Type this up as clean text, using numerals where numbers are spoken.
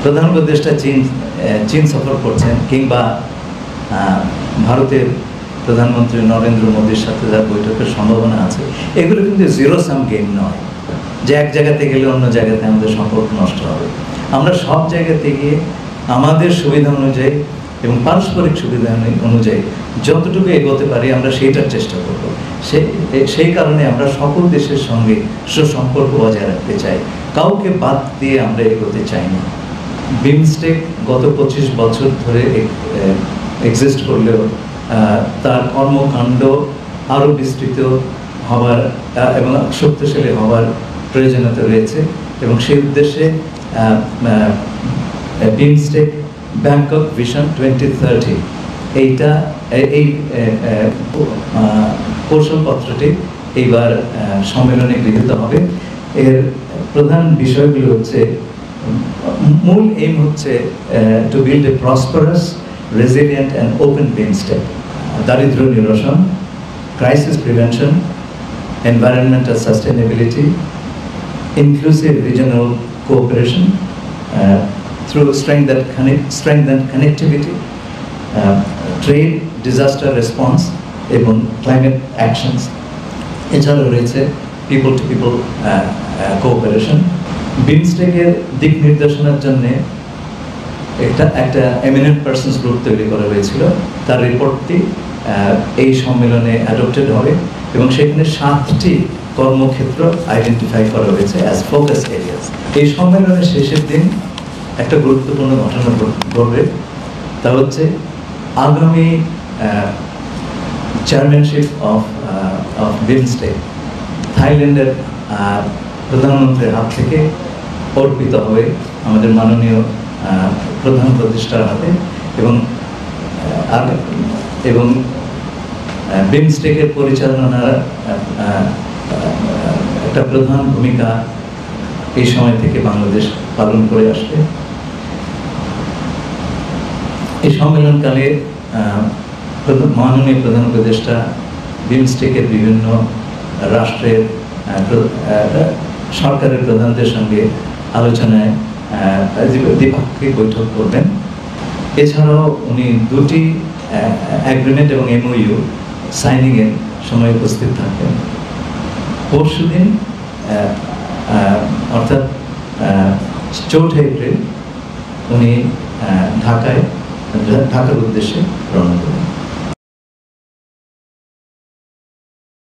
প্রধান উপদেষ্টা চীন সফর করছেন, কিংবা ভারতের প্রধানমন্ত্রী নরেন্দ্র মোদীর সাথে যার বৈঠকের সম্ভাবনা আছে, এগুলো কিন্তু জিরো সাম গেম নয় যে এক জায়গাতে গেলে অন্য জায়গাতে আমাদের সম্পর্ক নষ্ট হবে। আমরা সব জায়গাতে গিয়ে আমাদের সুবিধা অনুযায়ী এবং পারস্পরিক সুবিধা অনুযায়ী যতটুকু এগোতে পারি আমরা সেইটার চেষ্টা করব। সেই কারণে আমরা সকল দেশের সঙ্গে সুসম্পর্ক বজায় রাখতে চাই, কাউকে বাদ দিয়ে আমরা এগোতে চাই না। বিমস্টেক গত 25 বছর ধরে এক্সিস্ট করলেও তার কর্মকাণ্ড আরও বিস্তৃত হবার এবং শক্তিশালী হবার প্রয়োজনীয়তা রয়েছে, এবং সেই উদ্দেশ্যে বিমস্টেক ব্যাংকক ভিশন 2030 এই কৌশলপত্রটি এইবার সম্মেলনে গৃহীত হবে। এর প্রধান বিষয়গুলো হচ্ছে, মূল এইম হচ্ছে to build a prosperous, resilient and open BIMSTEC, দারিদ্র নিরসন, crisis prevention, environmental sustainability, inclusive regional cooperation through strengthened connectivity, trade, disaster response এবং climate actions। এছাড়াও রয়েছে people to people cooperation। বিমস্টেকের দিক নির্দেশনার জন্যে একটা এমিনেন্ট পার্সনস গ্রুপ তৈরি করা হয়েছিল, তার রিপোর্টটি এই সম্মেলনে অ্যাডপ্টেড হবে এবং সেখানে 7টি কর্মক্ষেত্র আইডেন্টিফাই করা হয়েছে অ্যাজ ফোকাস এরিয়াস। এই সম্মেলনের শেষের দিন একটা গুরুত্বপূর্ণ ঘটনা ঘটবে, তা হচ্ছে আগামী চেয়ারম্যানশিপ অফ বিমস্টেক থাইল্যান্ডের প্রধানমন্ত্রীর হাত থেকে অর্পিত হবে আমাদের মাননীয় প্রধান উপদেষ্টার হাতে, এবং বিমস্টেকের পরিচালনার একটা প্রধান ভূমিকা এই সময় থেকে বাংলাদেশ পালন করে আসবে। এই সম্মেলনকালে মাননীয় প্রধান উপদেষ্টা বিমস্টেকের বিভিন্ন রাষ্ট্রের সরকারের প্রধানদের সঙ্গে আলোচনায় দ্বিপাক্ষিক বৈঠক করবেন। এছাড়াও উনি 2টি এগ্রিমেন্ট এবং MOU সাইনিংয়ের সময় উপস্থিত থাকবেন। পরশুদিন অর্থাৎ 4 এপ্রিল উনি ঢাকার উদ্দেশ্যে রওনা করবেন।